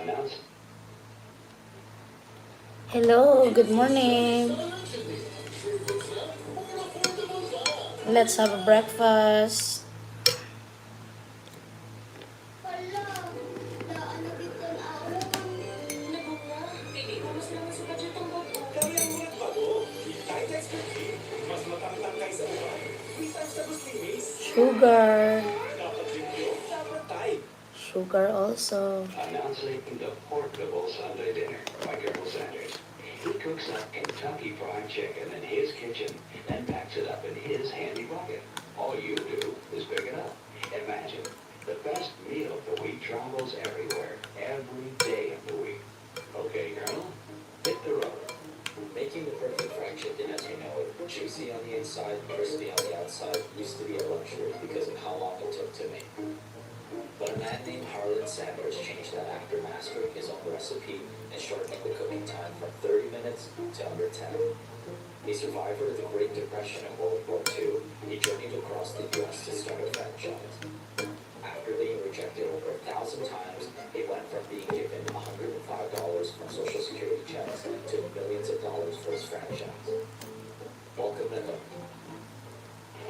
Announce. Hello, good morning. Let's have a breakfast. Sugar. Sugar also. Announcing the portable Sunday dinner by Colonel Sanders. He cooks up Kentucky Fried Chicken in his kitchen, then packs it up in his handy bucket. All you do is pick it up. Imagine, the best meal of the week travels everywhere, every day of the week. Okay, Colonel, hit the road. Making the perfect fried chicken as you know it, juicy on the inside, crispy on the outside, used to be a luxury because of how long it took to make. But a man named Harlan Sanders changed that after mastering his own recipe and shortening the cooking time from 30 minutes to under 10. A survivor of the Great Depression and World War II, he journeyed across the U.S. to start a franchise. After being rejected over 1,000 times, he went from being given $105 from Social Security checks to millions of dollars for his franchise. Welcome to Hook.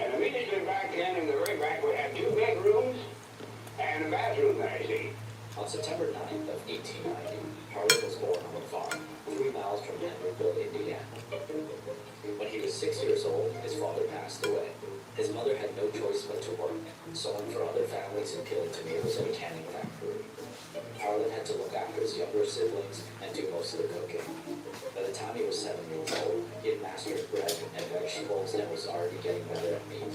And immediately back then in the rig rack, we had 2 bedrooms and a bathroom there, you see. On September 9th of 1890, Harlan was born on a farm 3 miles from Henryville, Indiana. When he was 6 years old, his father passed away. His mother had no choice but to work, sewing for other families and peeling tomatoes at a canning factory. Harlan had to look after his younger siblings and do most of the cooking. By the time he was 7 years old, he had mastered bread and vegetables and was already getting better at meat.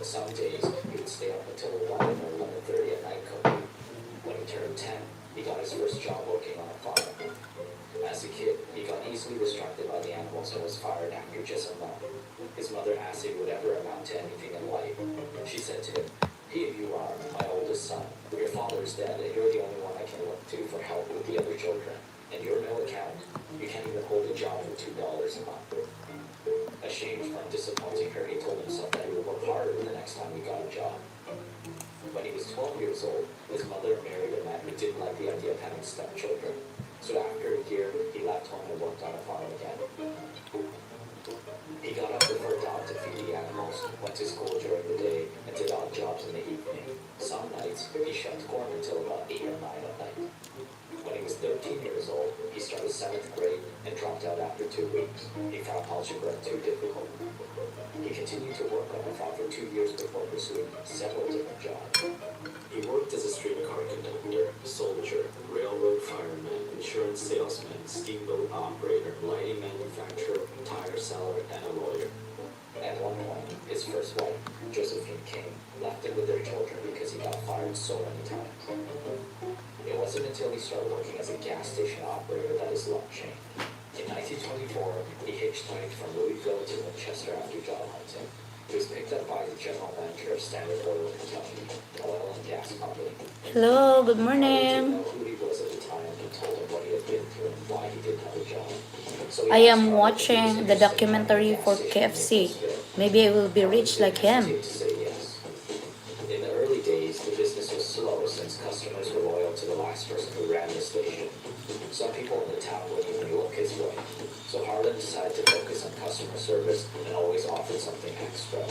Some days, he would stay up until 11 or 11:30 at night cooking. When he turned 10, he got his first job working on a farm. As a kid, he got easily distracted by the animals and was fired after just a month. His mother asked if he would ever amount to anything in life. She said to him, "Here you are, my oldest son. Your father is dead, and you're the only one I can look to for help with the other children. And you're no account. You can't even hold a job for $2 a month." Ashamed from disappointing her, he told himself that he would work harder the next time he got a job. When he was 12 years old, his mother married a man who didn't like the idea of having stepchildren. So after a year, he left home and worked on a farm again. He got up before dawn to feed the animals, went to school during the day, and did odd jobs in the evening. Some nights, he shucked corn until about 8 or 9 at night. When he was 13 years old, he started 7th grade and dropped out after 2 weeks. He found algebra too difficult. He continued to work on the farm for 2 years before pursuing several different jobs. He worked as a streetcar conductor, soldier, railroad fireman, insurance salesman, steamboat operator, lighting manufacturer, tire seller, and a lawyer. At one point, his first wife, Josephine King, left him with their children because he got fired so many times. It wasn't until he started working as a gas station operator that his luck changed. In 1924, he hitchhiked from Louisville to Winchester after job hunting. He was picked up by the general manager of Standard Oil Kentucky, an oil and gas company. Hello, good Harlan didn't morning. know who he was at the time and told him what he had been through and why he didn't have a job. So I he asked am Harlan if he was watching the interested in running a documentary gas for station near KFC. Huntsville. Maybe I will be Harlan rich like didn't him. hesitate to say yes. In the early days, the business was slow since customers were loyal to the last person who ran the station. Some people in the town wouldn't even look his way. So Harlan decided to focus on customer service and always offered something extra.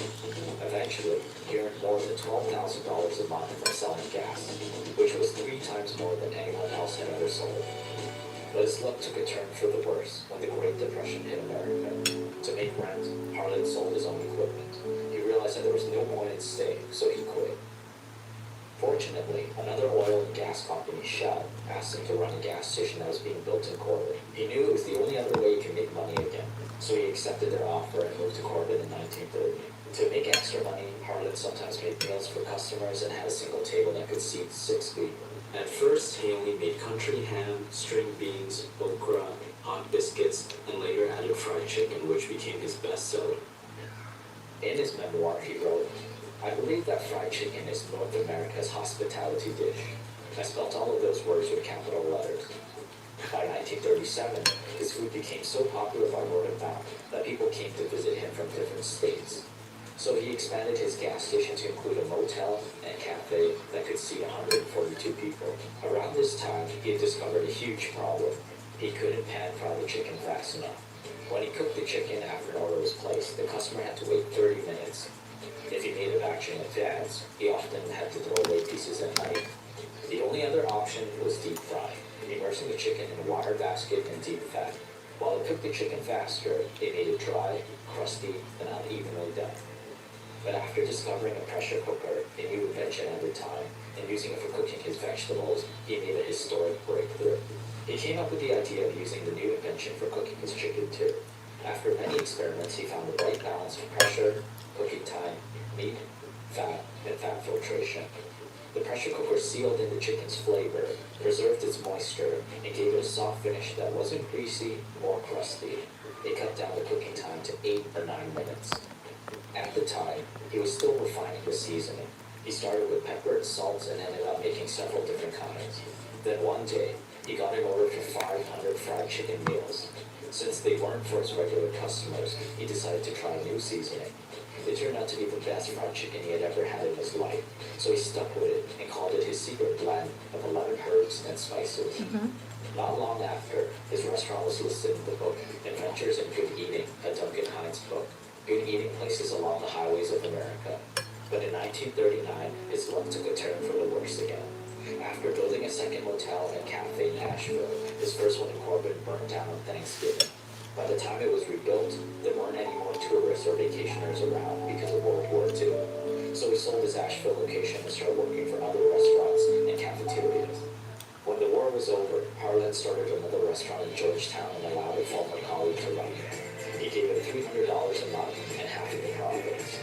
Eventually, he earned more than $12,000 a month from selling gas, which was 3 times more than anyone else had ever sold. But his luck took a turn for the worse when the Great Depression hit America. To make rent, Harlan sold his own equipment. He realized that there was no point in staying, so he quit. Fortunately, another oil and gas company, Shell, asked him to run a gas station that was being built in Corbin. He knew it was the only other way he could make money again, so he accepted their offer and moved to Corbin in 1930. To make extra money, Harlan sometimes made meals for customers and had a single table that could seat 6 people. At first, he only made country ham, string beans, okra, hot biscuits, and later added fried chicken, which became his bestseller. In his memoir, he wrote, "I believe that fried chicken is North America's hospitality dish. I spelt all of those words with capital letters." By 1937, his food became so popular by word of mouth that people came to visit him from different states. So he expanded his gas station to include a motel and cafe that could seat 142 people. Around this time, he had discovered a huge problem. He couldn't pan fry the chicken fast enough. When he cooked the chicken after an order was placed, the customer had to wait 30 minutes. If he made a batch in advance, he often had to throw away pieces at night. The only other option was deep fry, immersing the chicken in a water basket in deep fat. While it cooked the chicken faster, it made it dry, crusty, and unevenly done. But after discovering a pressure cooker, a new invention at the time, and using it for cooking his vegetables, he made a historic breakthrough. He came up with the idea of using the new invention for cooking his chicken too. After many experiments, he found the right balance of pressure, cooking time, meat, fat, and fat filtration. The pressure cooker sealed in the chicken's flavor, preserved its moisture, and gave it a soft finish that wasn't greasy or crusty. It cut down the cooking time to 8 or 9 minutes. At the time, he was still refining the seasoning. He started with pepper and salt and ended up making several different kinds. Then one day, he got an order for 500 fried chicken meals. Since they weren't for his regular customers, he decided to try new seasoning. It turned out to be the best fried chicken he had ever had in his life, so he stuck with it and called it his secret blend of 11 herbs and spices. Not long after, his restaurant was listed in the book Adventures in Good Eating, a Duncan Hines book. Good eating places along the highways of America. But in 1939, his luck took a turn for the worse again. After building a second motel and cafe in Nashville, his first one in Corbin burned down on Thanksgiving. By the time it was rebuilt, there weren't any more tourists or vacationers around because of World War II. So he sold his Asheville location and started working for other restaurants and cafeterias. When the war was over, Harlan started another restaurant in Georgetown and allowed a former colleague to run it. He gave him $300 a month and half of the profits.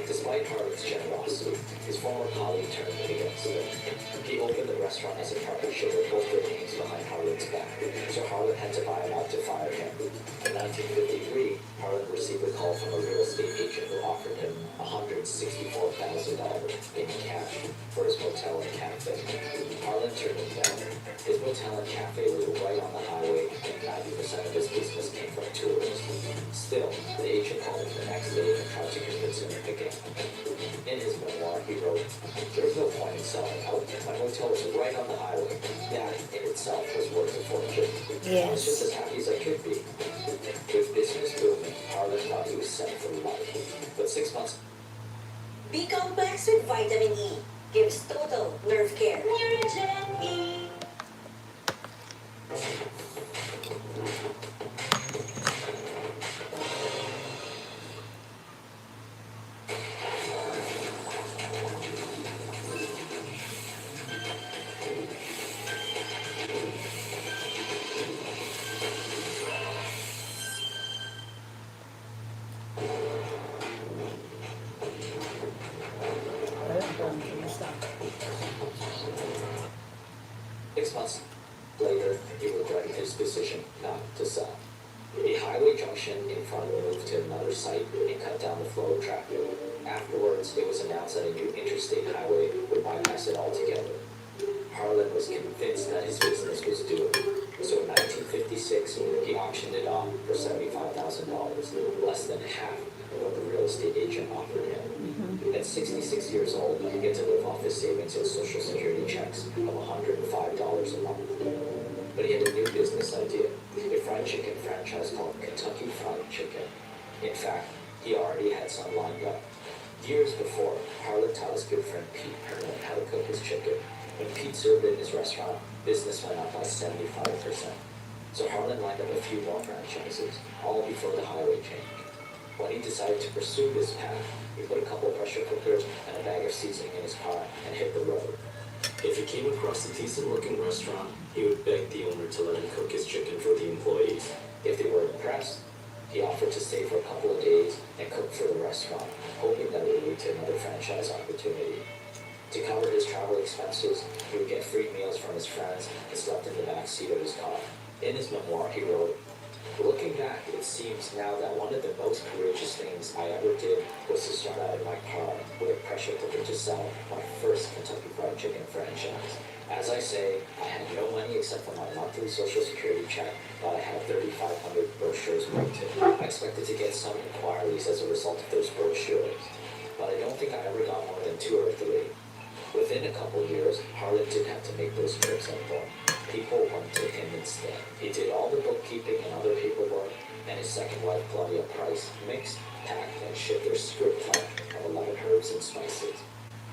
Despite Harlan's generosity, his former colleague turned against him. He opened the restaurant as a partnership with both their names behind Harlan's back, so Harlan had to buy him out to fire him. In 1953, Harlan received a call from a real estate agent who offered him $164,000 in cash for his motel and cafe. Harlan turned him down. His motel and cafe was right on the highway, and 90% of his business came from tourists. Still, the agent called him the next day and tried to convince him again. In his memoir, he wrote, "There was no point in selling out. My hotel was right on the highway. That in itself was worth a fortune. I was just as happy as I could be." With business booming, Harlan thought he was set for life. But 6 months B complex with vitamin E gives total nerve care. Neurogen E. Six months later, he regretted his decision not to sell. A highway junction in front moved to another site and cut down the flow of traffic. Afterwards, it was announced that a new interstate highway would bypass it altogether. Harlan was convinced that his business was doomed. So in 1956, he auctioned it off for $75,000, less than half of what the real estate agent offered him. At 66 years old, he began to live off his savings and Social Security checks of $105 a month. But he had a new business idea, a fried chicken franchise called Kentucky Fried Chicken. In fact, he already had some lined up. Years before, Harlan taught his good friend Pete Herman how to cook his chicken. When Pete served it in his restaurant, business went up by 75%. So Harlan lined up a few more franchises, all before the highway changed. When he decided to pursue this path, he put a couple pressure cookers and a bag of seasoning in his car and hit the road. If he came across a decent-looking restaurant, he would beg the owner to let him cook his chicken for the employees. If they were impressed, he offered to stay for a couple of days and cook for the restaurant, hoping that it would lead to another franchise opportunity. To cover his travel expenses, he would get free meals from his friends and slept in the back seat of his car. In his memoir, he wrote, "Looking back, it seems now that one of the most courageous things I ever did was to start out in my car with a pressure cooker to sell my first Kentucky Fried Chicken franchise. As I say, I had no money except for my monthly Social Security check, but I had 3,500 brochures printed. I expected to get some inquiries as a result of those brochures. but I don't think I ever got more than 2 or 3. Within a couple years, Harlan didn't have to make those trips anymore. People went to him instead. He did all the bookkeeping and other paperwork, and his second wife, Claudia Price, mixed, packed, and shipped their script of 11 herbs and spices.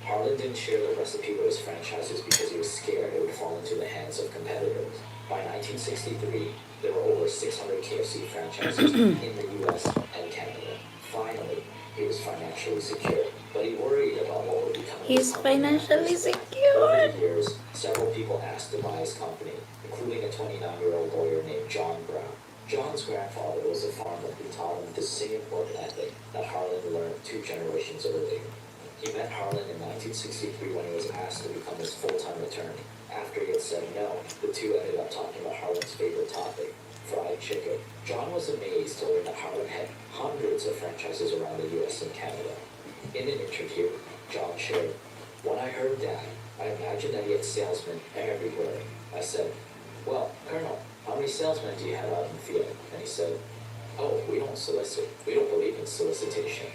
Harlan didn't share the recipe with his franchises because he was scared it would fall into the hands of competitors. By 1963, there were over 600 KFC franchises in the US and Canada. Finally, he was financially secure, but he worried about what would become of his He's company after financially his death. secure. Over the years, several people asked to buy his company, including a 29-year-old lawyer named John Brown. John's grandfather was a farmer who taught him the same work ethic that Harlan learned 2 generations earlier. He met Harlan in 1963 when he was asked to become his full-time attorney. After he had said no, the two ended up talking about Harlan's favorite topic, fried chicken. John was amazed to learn that Harlan had hundreds of franchises around the US and Canada. In an interview, John shared, "When I heard that, I imagined that he had salesmen everywhere. I said, 'Well, Colonel, how many salesmen do you have out in the field?' And he said, 'Oh, we don't solicit. We don't believe in solicitation.'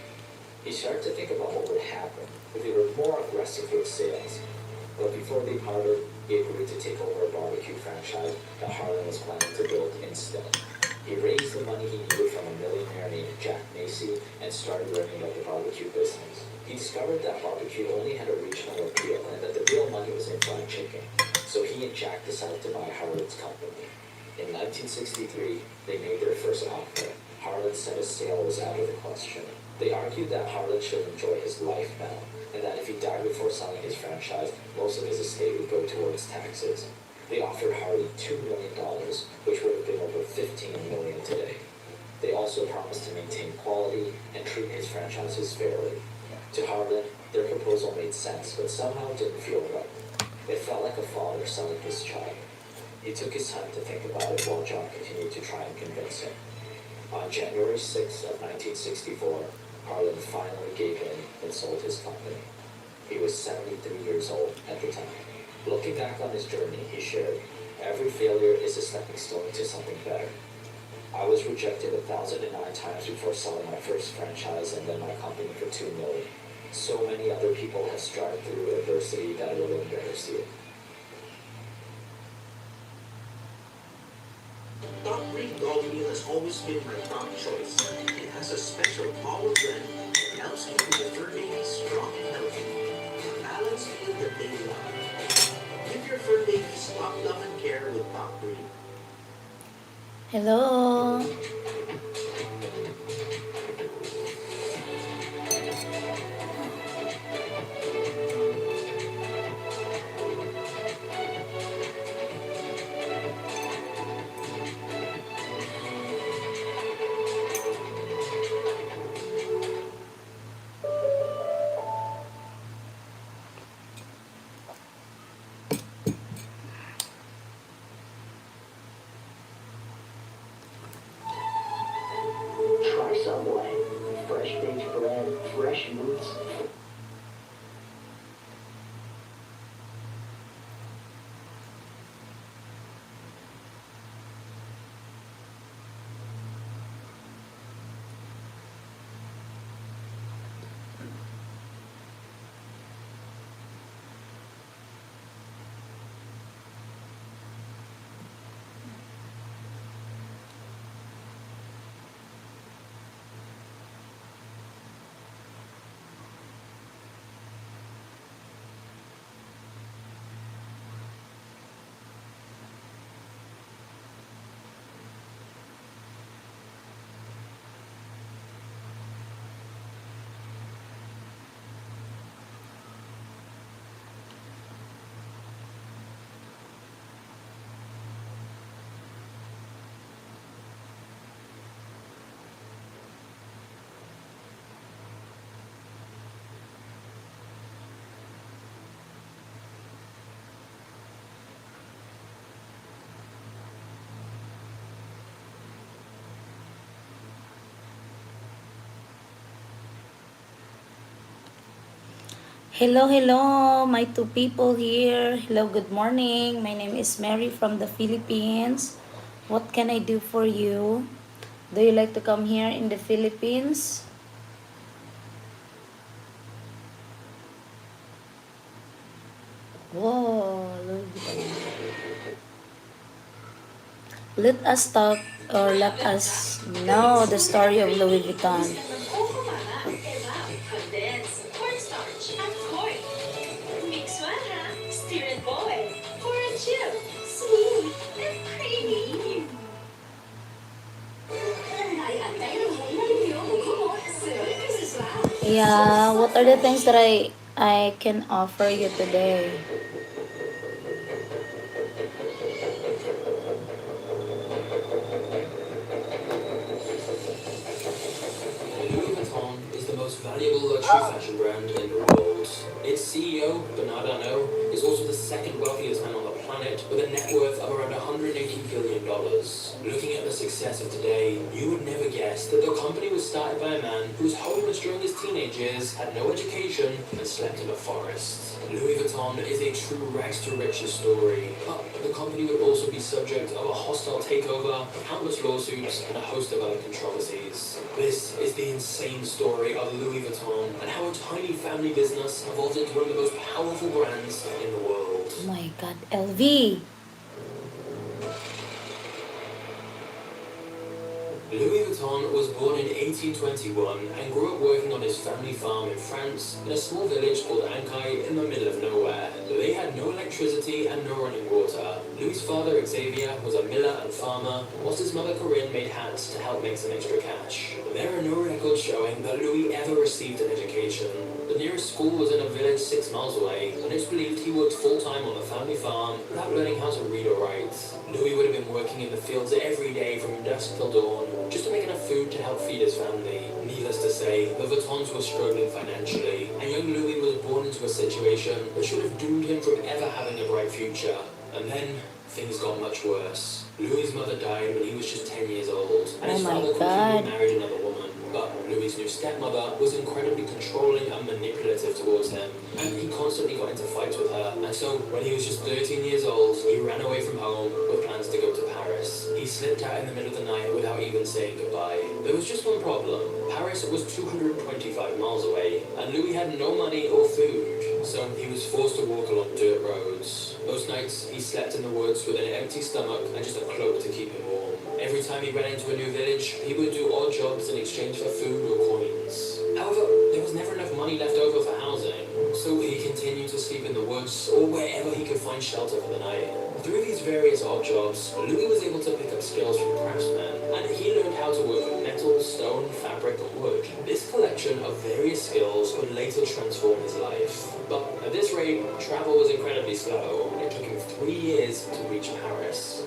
He started to think about what would happen if they were more aggressive with sales. But before they parted, he agreed to take over a barbecue franchise that Harlan was planning to build instead. He raised the money he needed from a millionaire named Jack Macy and started learning about the barbecue business. He discovered that barbecue only had a regional appeal and that the real money was in fried chicken. So he and Jack decided to buy Harlan's company. In 1963, they made their first offer. Harlan said a sale was out of the question. They argued that Harlan should enjoy his life now, and that if he died before selling his franchise, most of his estate would go towards taxes. They offered Harlan $2 million, which would have been over $15 million today. They also promised to maintain quality and treat his franchises fairly. To Harlan, their proposal made sense, but somehow didn't feel right. It felt like a father selling his child. He took his time to think about it while John continued to try and convince him. On January 6th of 1964, Harlan finally gave in and sold his company. He was 73 years old at the time. Looking back on his journey, he shared, "Every failure is a stepping stone to something better. I was rejected 1,009 times before selling my first franchise and then my company for $2 million. So many other people have strived through adversity that I will embarrass you." Top Green Gold Meal has always been my top choice. It has a special power blend that helps keep your fur baby strong and healthy. A balanced meal that they love. Give your fur babies top love and care with Top Green. Hello. Try Subway. Fresh baked bread, fresh meats. Hello, hello, my two people here. Hello, good morning. My name is Mary from the Philippines. What can I do for you? Do you like to come here in the Philippines? Whoa, Louis Vuitton. Let us talk or let us know the story of Louis Vuitton. Coco Mama, Eva, condensed cornstarch at corn. Mix one, ha? Stir and boil for a chill, smooth, and creamy. Yeah, what are the things that I can offer you today? Louis Vuitton is the most valuable luxury fashion brand in the world. Its CEO, Bernard Arnault, is also the second wealthiest man on the planet with a net worth of around $180 billion. Looking at the success of today, you would never guess that the company was started by a man who was homeless during his teenage years, had no education, and slept in a forest. Louis Vuitton is a true rags to riches story, but the company would also be subject of a hostile takeover, countless lawsuits, and a host of other controversies. This is the insane story of Louis Vuitton and how a tiny family business evolved into one of the most powerful brands in the world. Oh my God, LV. Louis Vuitton was born in 1821 and grew up working on his family farm in France in a small village called Ancaille in the middle of nowhere. They had no electricity and no running water. Louis' father Xavier was a miller and farmer, whilst his mother Corinne made hats to help make some extra cash. There are no records showing that Louis ever received an education. The nearest school was in a village 6 miles away, and it's believed he worked full-time on the family farm without learning how to read or write. Louis would have been working in the fields every day from dusk till dawn, just to make enough food to help feed his family. Needless to say, the Vuittons were struggling financially, and young Louis was born into a situation that should have doomed him from ever having a bright future. And then, things got much worse. Louis' mother died when he was just 10 years old, and his Oh my father God. quickly married another woman. But Louis' new stepmother was incredibly controlling and manipulative towards him, and he constantly got into fights with her. And so, when he was just 13 years old, he ran away from home with plans to go to Paris. He slipped out in the middle of the night without even saying goodbye. There was just one problem. Paris was 225 miles away, and Louis had no money or food, so he was forced to walk along dirt roads. Most nights, he slept in the woods with an empty stomach and just a cloak to keep him warm. Every time he ran into a new village, he would do odd jobs in exchange for food or coins. However, there was never enough money left over for housing, so he continued to sleep in the woods or wherever he could find shelter for the night. Through these various odd jobs, Louis was able to pick up skills from craftsmen, and he learned how to work with metal, stone, fabric, and wood. This collection of various skills would later transform his life. But at this rate, travel was incredibly slow. It took him 3 years to reach Paris.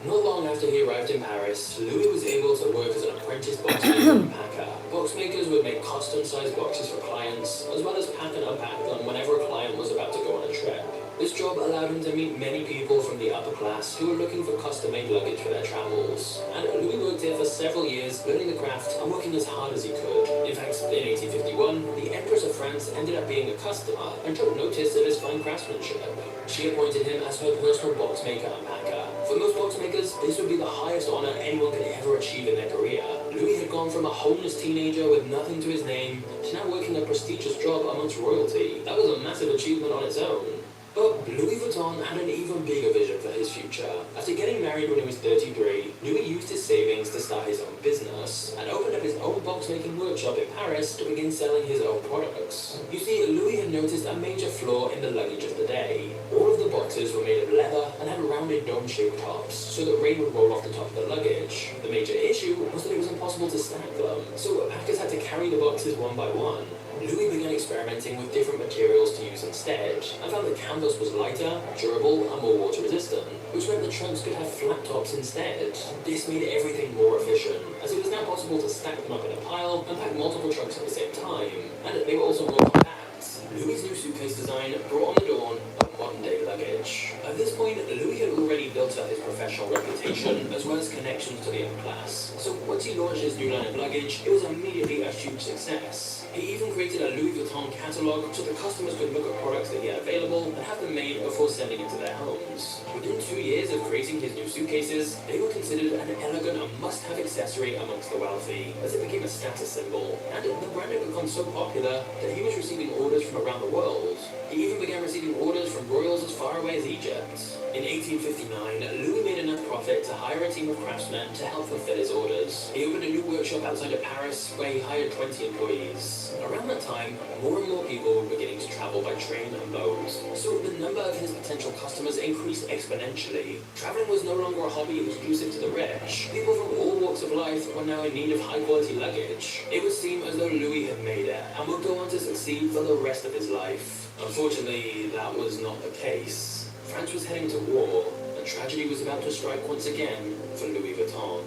Not long after he arrived in Paris, Louis was able to work as an apprentice boxmaker and packer. Boxmakers would make custom-sized boxes for clients, as well as pack and unpack them whenever a client was about to go on a trip. This job allowed him to meet many people from the upper class who were looking for custom-made luggage for their travels. And Louis worked here for several years, learning the craft and working as hard as he could. In fact, in 1851, the Empress of France ended up being a customer and took notice of his fine craftsmanship. She appointed him as her personal boxmaker and packer. For most boxmakers, this would be the highest honor anyone could ever achieve in their career. Louis had gone from a homeless teenager with nothing to his name to now working a prestigious job amongst royalty. That was a massive achievement on its own. But Louis Vuitton had an even bigger vision for his future. After getting married when he was 33, Louis used his savings to start his own business and opened up his own box-making workshop in Paris to begin selling his own products. You see, Louis had noticed a major flaw in the luggage of the day. All of the boxes were made of leather and had rounded dome-shaped tops, so that rain would roll off the top of the luggage. The major issue was that it was impossible to stack them, so packers had to carry the boxes one by one. Louis began experimenting with different materials to use instead, and found that canvas was lighter, durable, and more water resistant, which meant the trunks could have flat tops instead. This made everything more efficient, as it was now possible to stack them up in a pile and pack multiple trunks at the same time, and they were also more compact. Louis' new suitcase design brought on the dawn of modern-day luggage. At this point, Louis had already built up his professional reputation, as well as connections to the upper class. So once he launched his new line of luggage, it was immediately a huge success. He even created a Louis Vuitton catalog so that customers could look at products that he had available and have them made before sending it to their homes. Within 2 years of creating his new suitcases, they were considered an elegant and must-have accessory amongst the wealthy, as it became a status symbol. And the brand had become so popular that he was receiving orders from around the world. He even began receiving orders from royals as far away as Egypt. In 1859, Louis made enough profit to hire a team of craftsmen to help fulfill his orders. He opened a new workshop outside of Paris where he hired 20 employees. Around that time, more and more people were beginning to travel by train and boat, so the number of his potential customers increased exponentially. Traveling was no longer a hobby exclusive to the rich. People from all walks of life were now in need of high-quality luggage. It would seem as though Louis had made it and would go on to succeed for the rest of his life. Unfortunately, that was not the case. France was heading to war, and tragedy was about to strike once again for Louis Vuitton.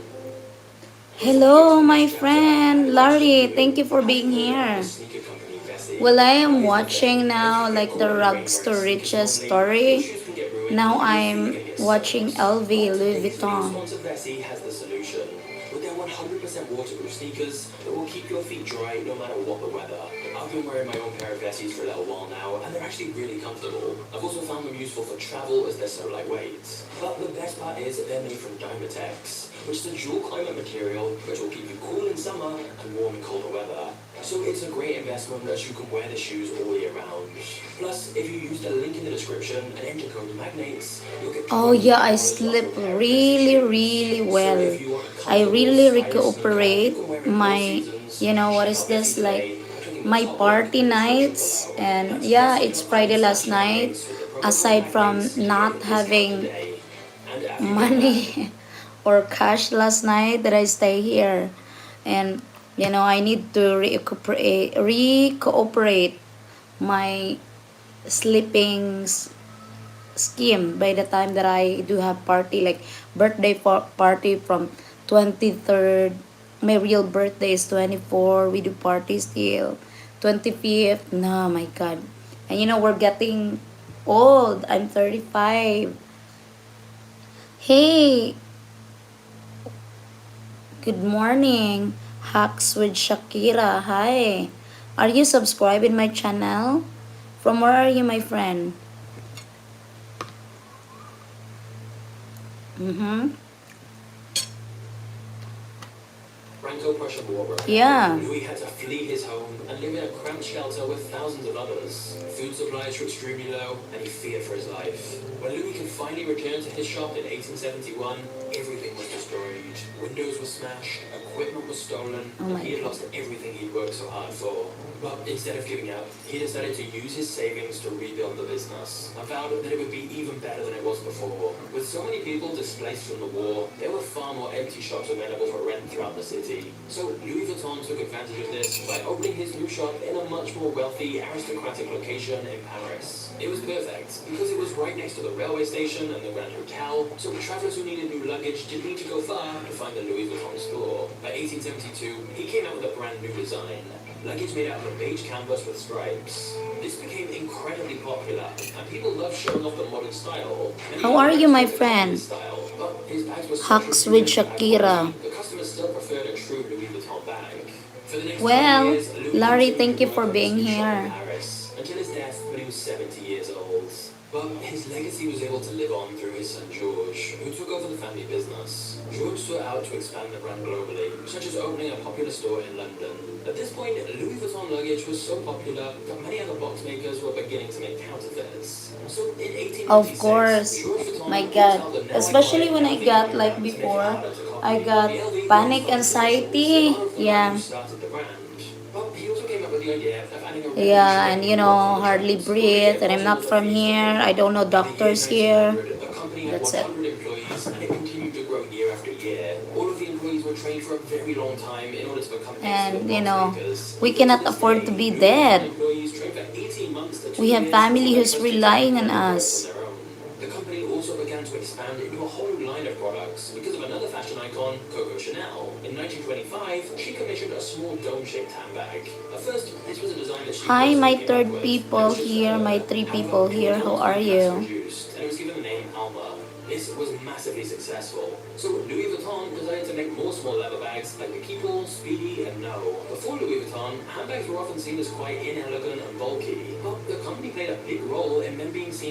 Hello, my friend Larry. Thank you for being here. Well, I am watching now like the rags to riches story. Now I'm watching LV Louis Vuitton. Vessi has the solution. With their 100% waterproof sneakers that will keep your feet dry no matter what the weather. I've been wearing my own pair of Vessis for a little while now, and they're actually really comfortable. I've also found them useful for travel as they're so lightweight. But the best part is that they're made from Dymatex, which is a dual climate material which will keep you cool in summer and warm in colder weather. So it's a great investment as you can wear the shoes all year round. Plus, if you use the link in the description and enter code MAGNATES, you'll get... Oh yeah, I sleep really well. I really recuperate my, what is this, like my party nights. And yeah, it's Friday last night. Aside from not having money or cash last night that I stay here. And I need to recuperate my sleeping scheme by the time that I do have party, like birthday party from 23rd. My real birthday is 24. We do party still 25th. No, my god. And we're getting old. I'm 35. Hey, good morning, Hacks with Shakira. Hi. Are you subscribed in my channel? From where are you, my friend? Yeah. Louis had to flee his home and live in a cramped shelter with thousands of others. Food supplies were extremely low, and he feared for his life. When Louis could finally return to his shop in 1871, everything was destroyed. Windows were smashed, equipment was stolen, and he had lost everything he'd worked so hard for. But instead of giving up, he decided to use his savings to rebuild the business, and vowed that it would be even better than it was before. With so many people displaced from the war, there were far more empty shops available for rent throughout the city. So Louis Vuitton took advantage of this by opening his new shop in a much more wealthy, aristocratic location in Paris. It was perfect, because it was right next to the railway station and the Grand Hotel, so travelers who needed new luggage didn't need to go far to find the Louis Vuitton store. By 1872, he came out with a brand new design. Luggage made out of a beige canvas with stripes. This became incredibly popular, and people loved showing off the modern style. How are you, my friend? Hacks with Shakira. The customers still preferred a true Louis Vuitton bag. For the next Well, 5 years, Louis Larry, Vuitton thank you for opened being his shop in here. Paris, until his death when he was 70 years old. But his legacy was able to live on through his son George, who took over the family business. George sought out to expand the brand globally, such as opening a popular store in London. At this point, Louis Vuitton luggage was so popular that many other box makers were beginning to make counterfeits. So in 1896, Of course, George Vuitton my brought God. out the now Especially iconic when I LV got, like monogram to make it before, harder to copy. I got The LV panic was anxiety. Yeah. started the brand. But he also came up with the idea of adding a Yeah, and hardly breathe, and I'm not from here. I don't know doctors here. the company had That's it. 100 employees, and it continued to grow year after year. All of the employees were trained for a very long time in order to become And, excellent box makers. we cannot afford to be Louis Vuitton dead. employees trained for 18 months to 2 We have years family before who's they relying on trusted to us. on their own. The company also began to expand into a whole line of products because of another fashion icon, Coco Chanel. In 1925, she commissioned a small dome-shaped handbag. At first, this was a design that she Hi, personally my came up third with. people It was just here, my smaller. 3 However, people it here. was How also are you? mass-produced, and it was given the name Alma. This was massively successful. So Louis Vuitton decided to make more small leather bags like the Keeple, Speedy, and No. Before Louis Vuitton, handbags were often seen as quite inelegant and bulky, but the company played a big role in men being seen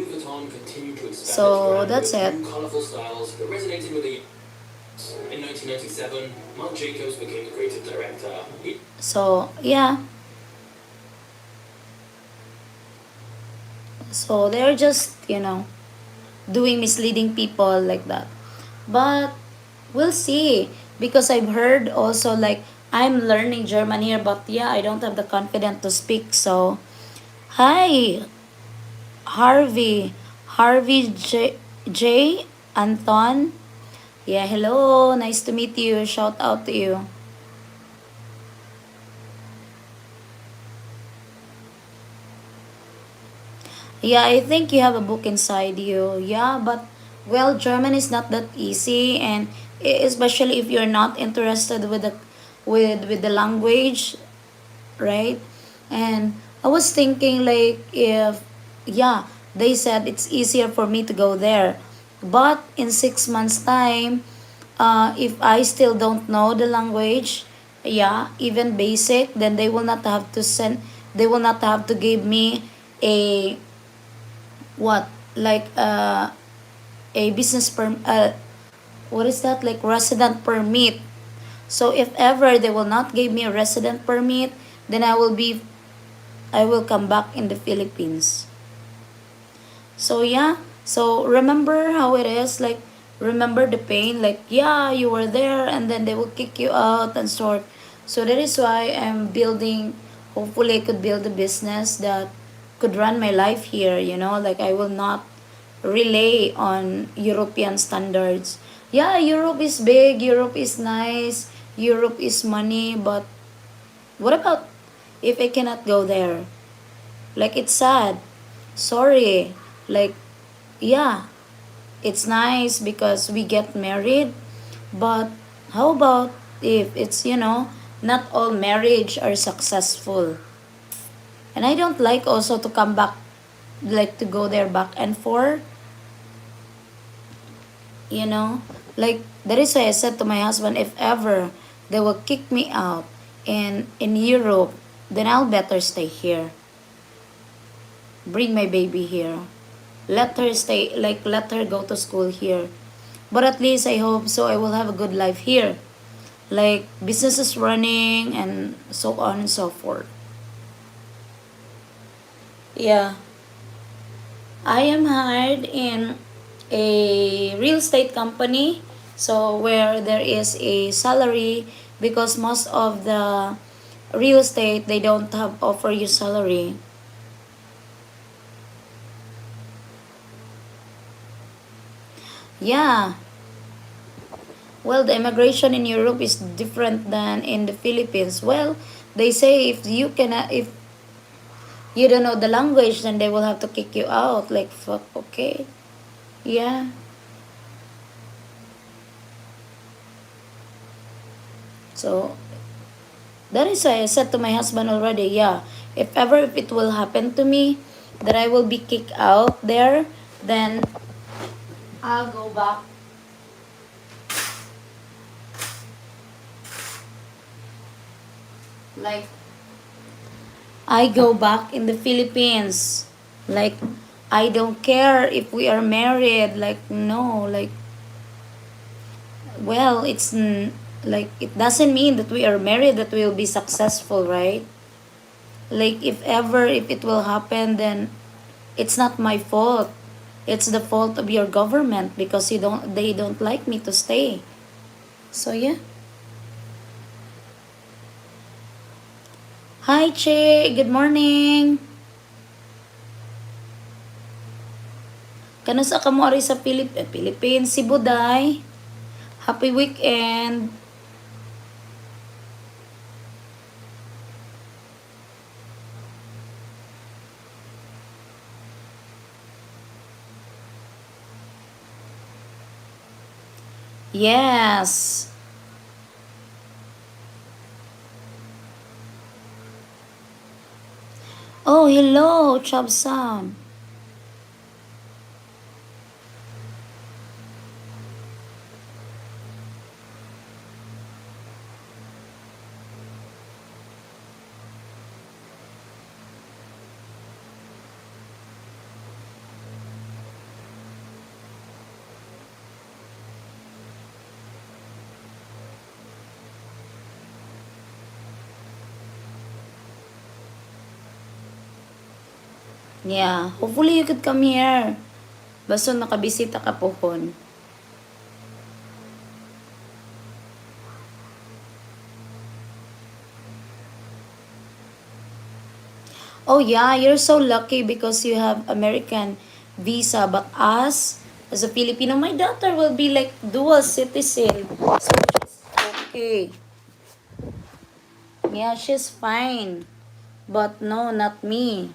Louis Vuitton continued to expand So, its brand that's with it. new colorful styles that resonated with the. In 1997, Marc Jacobs became the creative director. So, yeah. So they're just, doing misleading people like that. But we'll see, because I've heard also like I'm learning German here, but yeah, I don't have the confidence to speak. So hi, Harvey, Harvey J Anton. Yeah, hello, nice to meet you. Shout out to you. Yeah, I think you have a book inside you. Yeah, but well, German is not that easy, and especially if you're not interested with the language, right? And I was thinking like, if yeah, they said it's easier for me to go there, but in 6 months time, if I still don't know the language, yeah, even basic, then they will not have to give me a what, like a what is that, like resident permit. So if ever they will not give me a resident permit, then I will come back in the Philippines. So yeah, so remember how it is, like remember the pain, like yeah, you were there and then they will kick you out and sort. So that is why I'm building, hopefully I could build a business that could run my life here, like I will not rely on European standards. Yeah, Europe is big, Europe is nice, Europe is money, but what about if I cannot go there? Like it's sad. Sorry. Like yeah, it's nice because we get married, but how about if it's, not all marriage are successful. And I don't like also to come back, like to go there back and forth, you know. Like that is why I said to my husband, if ever they will kick me out in Europe, then I'll better stay here. Bring my baby here. Let her stay, like let her go to school here. But at least I hope so I will have a good life here. Like businesses running and so on and so forth. Yeah. I am hired in a real estate company. So where there is a salary, because most of the real estate they don't have offer you salary. Yeah. Well, the immigration in Europe is different than in the Philippines. Well, they say if you don't know the language, then they will have to kick you out. Like fuck, okay, yeah. So that is why I said to my husband already. Yeah, if it will happen to me that I will be kicked out there, then I'll go back. Like I go back in the Philippines. Like I don't care if we are married. Like no, like well, like it doesn't mean that we are married that we will be successful, right? Like if it will happen, then it's not my fault. It's the fault of your government because they don't like me to stay. So yeah. Hi Che, good morning. Kanusa ka mo ari sa Philippines, si Buday? Happy weekend. Yes. Oh, hello, Chub Sam. Yeah, hopefully you could come here. Basta nakabisita ka pohon. Oh yeah, you're so lucky because you have American visa. But us, as a Filipino, my daughter will be like dual citizen. So she's okay. Yeah, she's fine. But no, not me.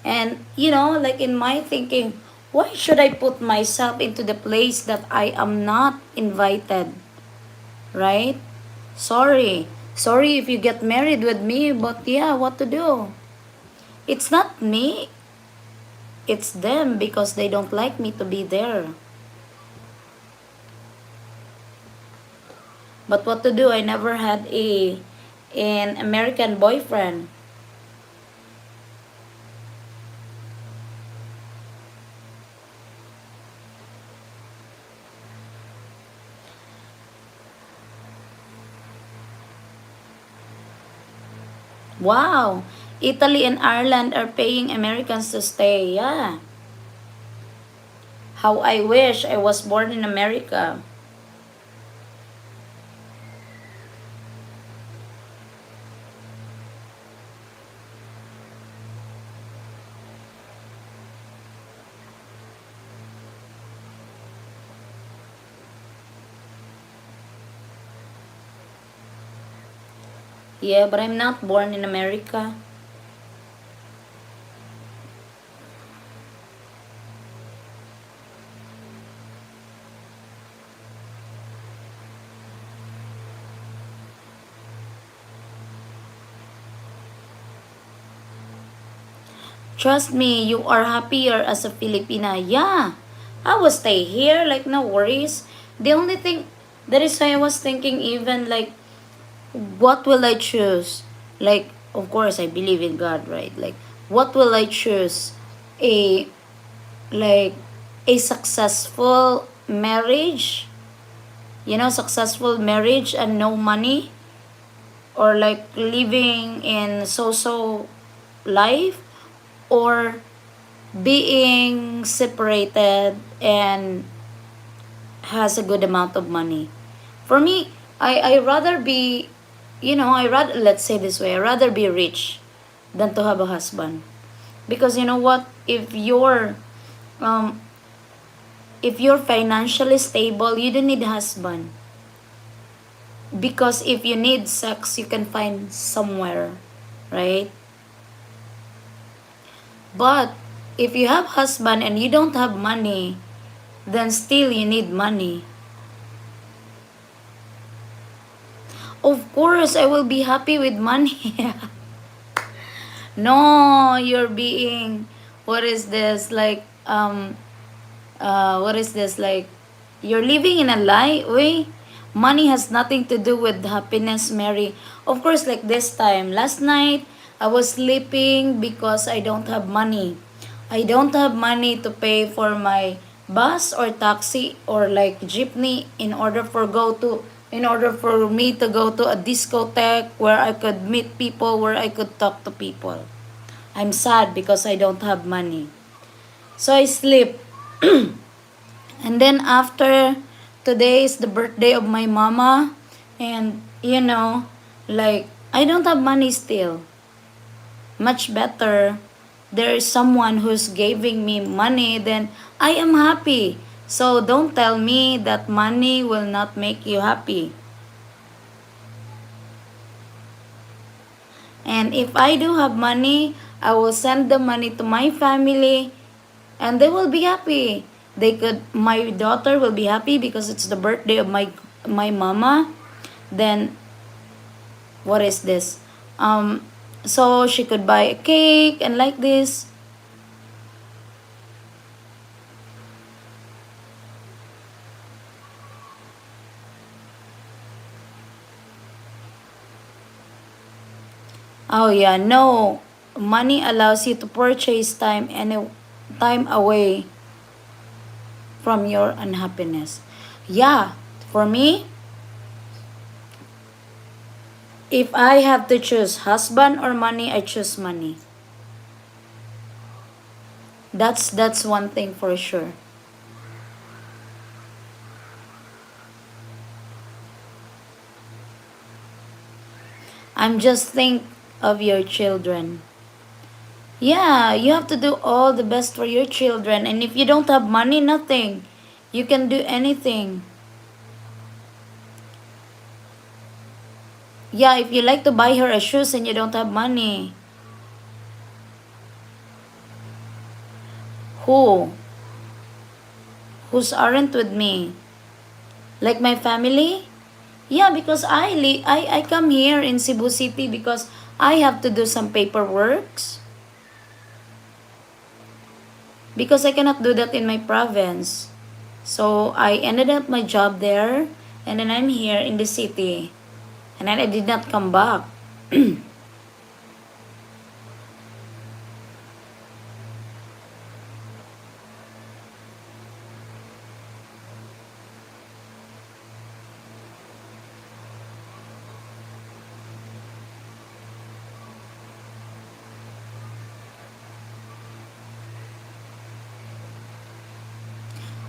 And like in my thinking, why should I put myself into the place that I am not invited? Right? Sorry. Sorry if you get married with me, but yeah, what to do? It's not me, it's them because they don't like me to be there. But what to do? I never had an American boyfriend. Wow. Italy and Ireland are paying Americans to stay. Yeah. How I wish I was born in America. Yeah, but I'm not born in America. Trust me, you are happier as a Filipina. Yeah, I will stay here, like no worries. The only thing, that is why I was thinking even like, what will I choose? Like, of course, I believe in God, right? Like, what will I choose? A, like, a successful marriage? Successful marriage and no money? Or like living in so-so life? Or being separated and has a good amount of money. For me, I rather be, I rather, let's say this way, I rather be rich than to have a husband. Because you know what? Um, if you're financially stable, you don't need a husband. Because if you need sex, you can find somewhere, right? But if you have husband and you don't have money, then still you need money. Of course, I will be happy with money. No, you're being, what is this? Like, what is this? Like, you're living in a lie way. Money has nothing to do with happiness, Mary. Of course, like this time, last night, I was sleeping because I don't have money. I don't have money to pay for my bus or taxi or like jeepney in order for me to go to a discotheque where I could meet people, where I could talk to people. I'm sad because I don't have money. So I sleep. And then after, today is the birthday of my mama, and like I don't have money still. Much better there is someone who's giving me money, then I am happy. So don't tell me that money will not make you happy. And if I do have money, I will send the money to my family and they will be happy. My daughter will be happy because it's the birthday of my mama. Then what is this? So she could buy a cake and like this. Oh yeah, no. Money allows you to purchase time away from your unhappiness. Yeah, for me, if I have to choose husband or money, I choose money. That's one thing for sure. I'm just think of your children. Yeah, you have to do all the best for your children, and if you don't have money, nothing. You can do anything. Yeah, if you like to buy her a shoes and you don't have money. Who? Who's aren't with me? Like my family? Yeah, because I come here in Cebu City because I have to do some paperworks because I cannot do that in my province. So I ended up my job there, and then I'm here in the city, and then I did not come back.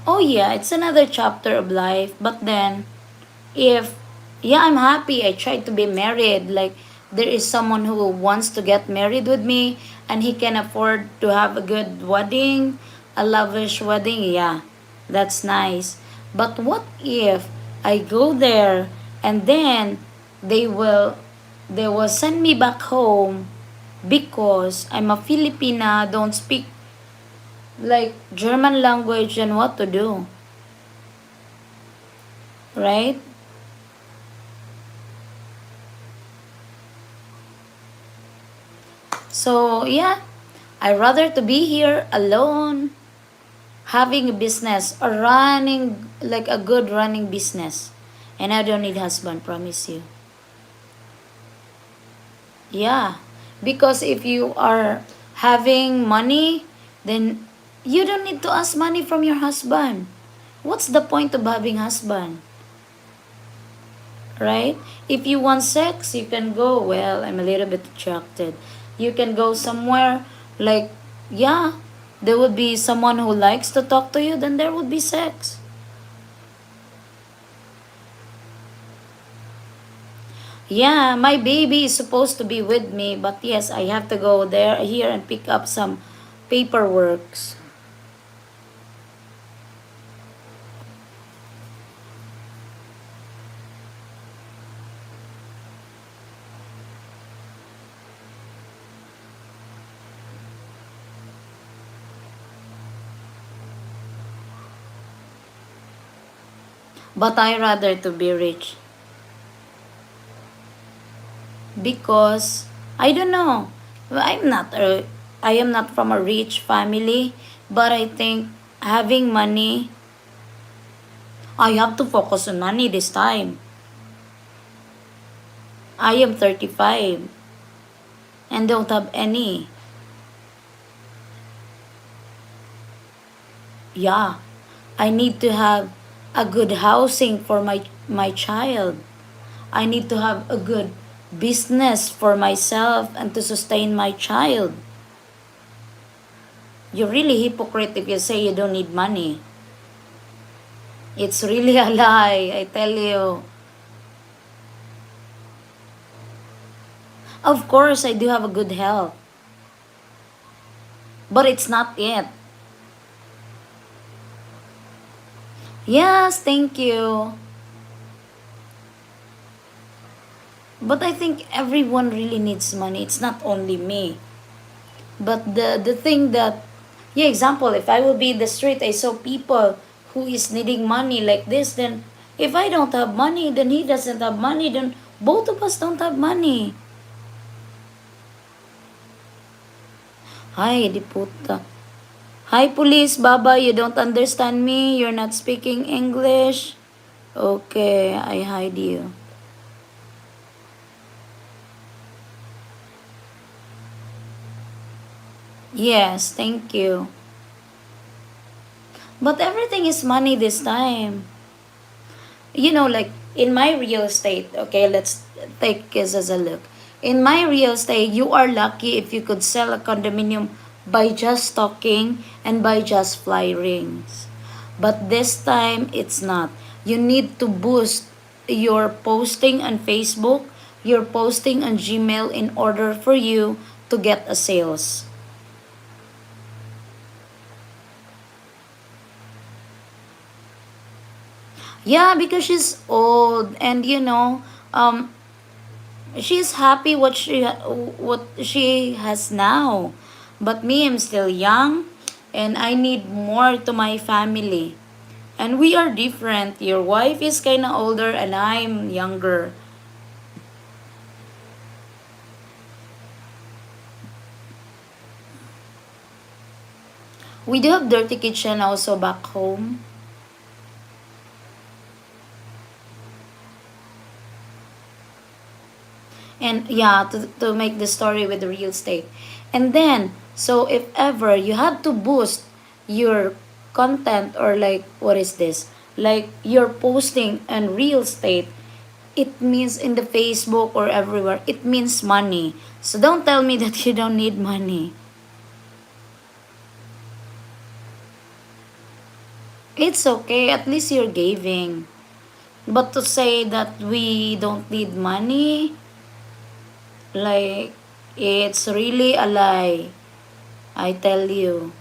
Oh yeah, it's another chapter of life. But then, if, yeah, I'm happy I tried to be married. Like, there is someone who wants to get married with me and he can afford to have a good wedding, a lavish wedding. Yeah, that's nice. But what if I go there and then they will they will send me back home because I'm a Filipina, don't speak like German language, and what to do, right? So yeah, I rather to be here alone, having a business or running like a good running business, and I don't need husband. Promise you. Yeah, because if you are having money, then you don't need to ask money from your husband. What's the point of having husband? Right? If you want sex, you can go. Well, I'm a little bit attracted. You can go somewhere like, yeah, there would be someone who likes to talk to you, then there would be sex. Yeah, my baby is supposed to be with me, but yes, I have to go there, here, and pick up some paperworks. But I rather to be rich because I don't know. I am not from a rich family, but I think having money, I have to focus on money this time. I am 35 and don't have any. Yeah, I need to have a good housing for my child. I need to have a good business for myself and to sustain my child. You're really hypocrite if you say you don't need money. It's really a lie, I tell you. Of course, I do have a good health, but it's not it. Yes, thank you. But I think everyone really needs money. It's not only me. But the thing that, yeah, example, if I will be in the street, I saw people who is needing money like this, then if I don't have money, then he doesn't have money, then both of us don't have money. Hi, di puta. Hi, police, Baba, you don't understand me? You're not speaking English? Okay, I hide you. Yes, thank you. But everything is money this time. You know, like in my real estate, okay, let's take this as a look. In my real estate, you are lucky if you could sell a condominium by just talking and by just fly rings. But this time, it's not. You need to boost your posting on Facebook, your posting on Gmail in order for you to get a sales. Yeah, because she's old and she's happy what she has now. But me, I'm still young and I need more to my family. And we are different. Your wife is kind of older and I'm younger. We do have dirty kitchen also back home. And yeah, to make the story with the real estate. And then, so if ever you have to boost your content, or like, what is this? Like, you're posting on real estate, it means in the Facebook or everywhere, it means money. So don't tell me that you don't need money. It's okay, at least you're giving. But to say that we don't need money, like, it's really a lie. I tell you.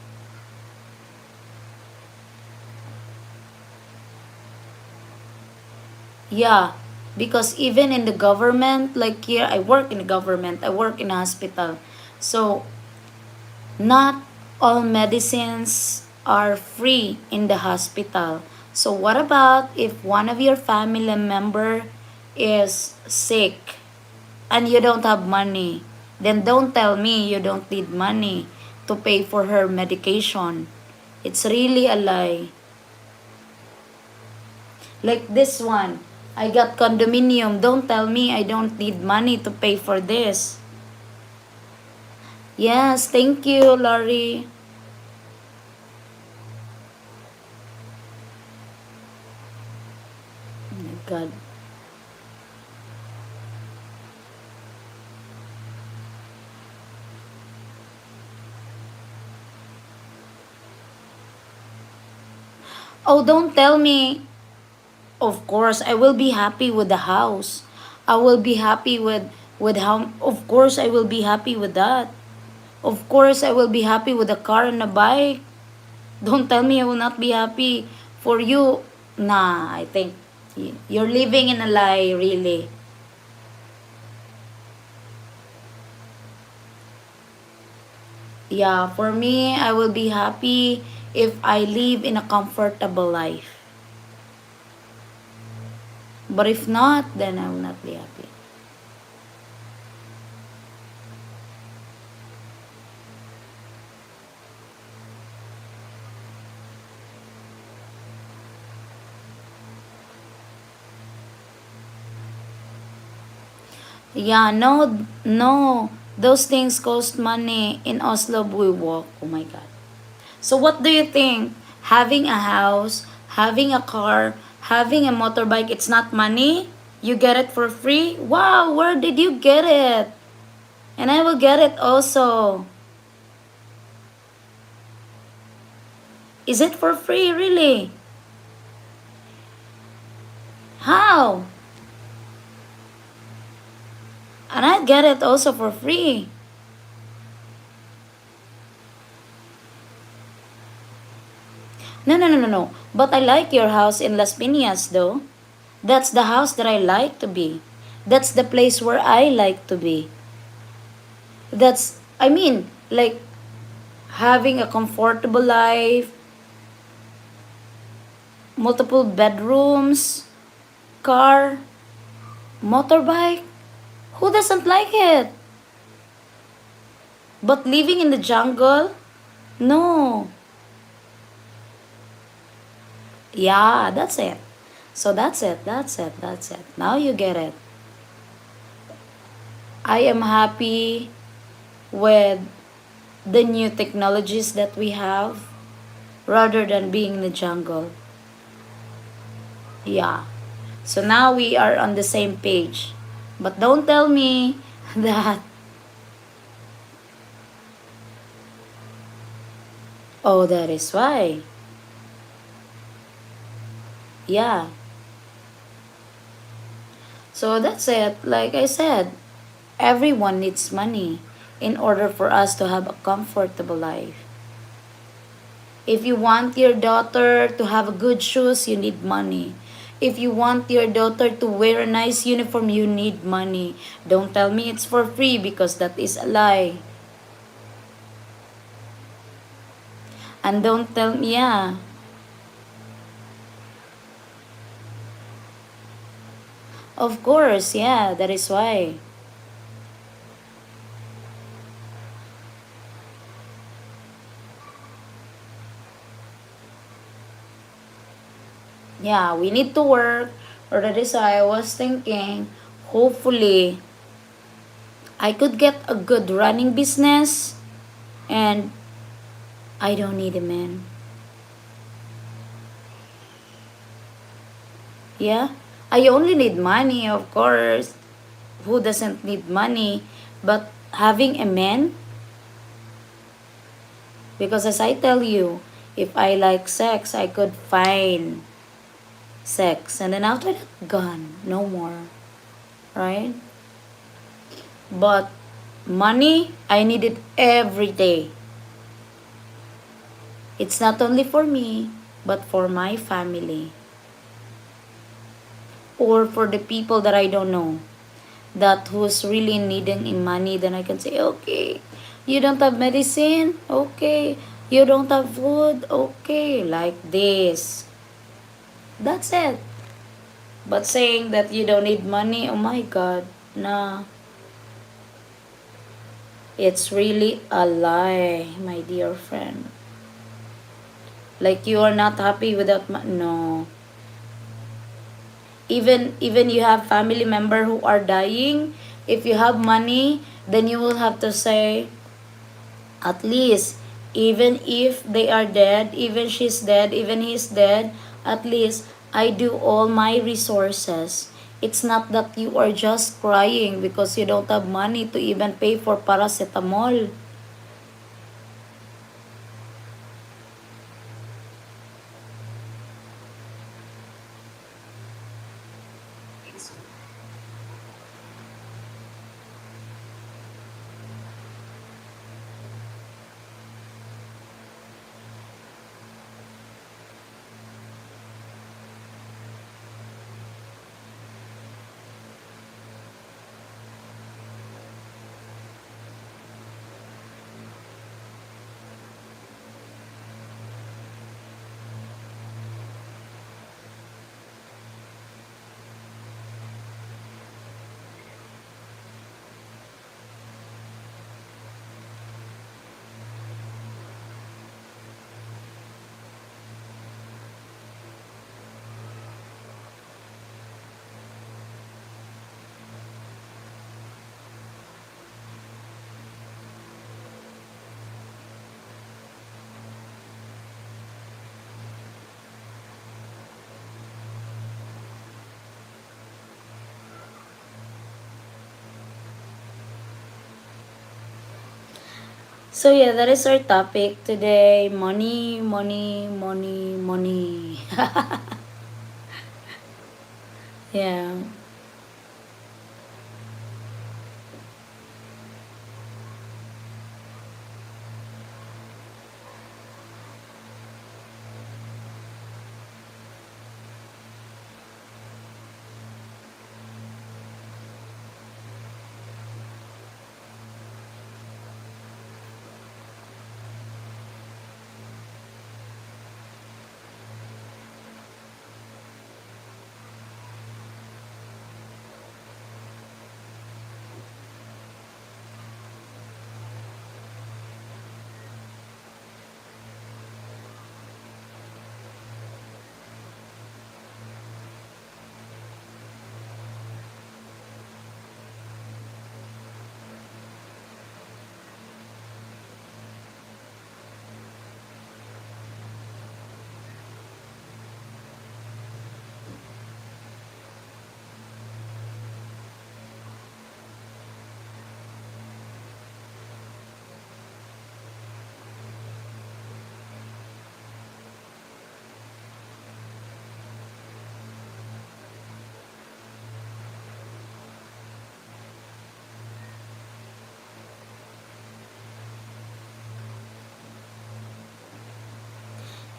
Yeah, because even in the government, like here, I work in the government, I work in a hospital. So, not all medicines are free in the hospital. So, what about if one of your family member is sick and you don't have money? Then don't tell me you don't need money to pay for her medication. It's really a lie. Like this one, I got condominium. Don't tell me I don't need money to pay for this. Yes, thank you, Laurie. Oh my God. Oh, don't tell me. Of course, I will be happy with the house. I will be happy with how. Of course, I will be happy with that. Of course, I will be happy with a car and a bike. Don't tell me I will not be happy for you. Nah, I think you're living in a lie, really. Yeah, for me, I will be happy if I live in a comfortable life. But if not, then I will not be happy. Yeah, no, no. Those things cost money. In Oslo, we walk. Oh my God. So what do you think? Having a house, having a car, having a motorbike, it's not money? You get it for free? Wow, where did you get it? And I will get it also. Is it for free, really? How? And I get it also for free. No, no, no, no, no. But I like your house in Las Piñas, though. That's the house that I like to be. That's the place where I like to be. I mean, like, having a comfortable life, multiple bedrooms, car, motorbike. Who doesn't like it? But living in the jungle? No. Yeah, that's it. So that's it. Now you get it. I am happy with the new technologies that we have rather than being in the jungle. Yeah. So now we are on the same page. But don't tell me that Oh, that is why. Yeah. So that's it. Like I said, everyone needs money in order for us to have a comfortable life. If you want your daughter to have good shoes, you need money. If you want your daughter to wear a nice uniform, you need money. Don't tell me it's for free because that is a lie. And don't tell me, yeah. Of course, yeah, that is why. Yeah, we need to work. Or that is why I was thinking, hopefully, I could get a good running business and I don't need a man. Yeah, I only need money, of course. Who doesn't need money? But having a man, because as I tell you, if I like sex, I could find sex. And then after that, gone. No more. Right? But money, I need it every day. It's not only for me, but for my family. Or for the people that I don't know. That who's really needing in money, then I can say, okay, you don't have medicine? Okay. You don't have food? Okay. Like this. That's it. But saying that you don't need money, oh my God, nah. It's really a lie, my dear friend. Like you are not happy without money. No. Even you have family member who are dying, if you have money, then you will have to say, at least, even if they are dead, even she's dead, even he's dead, at least I do all my resources. It's not that you are just crying because you don't have money to even pay for paracetamol. So yeah, that is our topic today. Money, money, money, money. Yeah.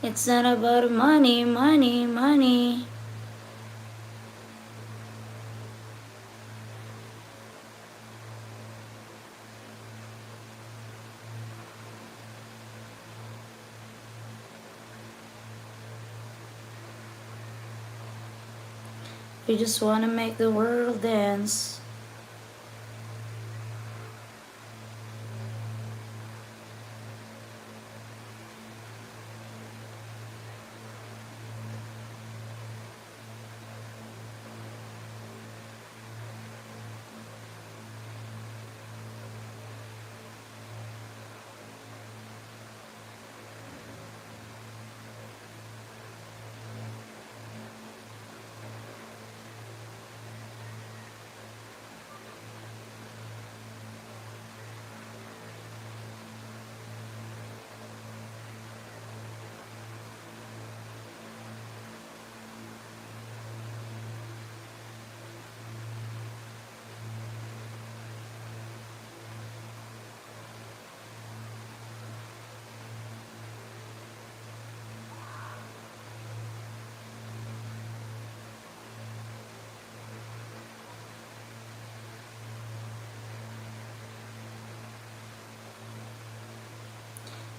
It's not about money, money, money. We just wanna make the world dance.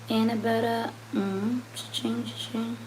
And about cha-ching, cha-ching.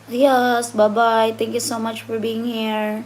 Yes, bye bye. Thank you so much for being here.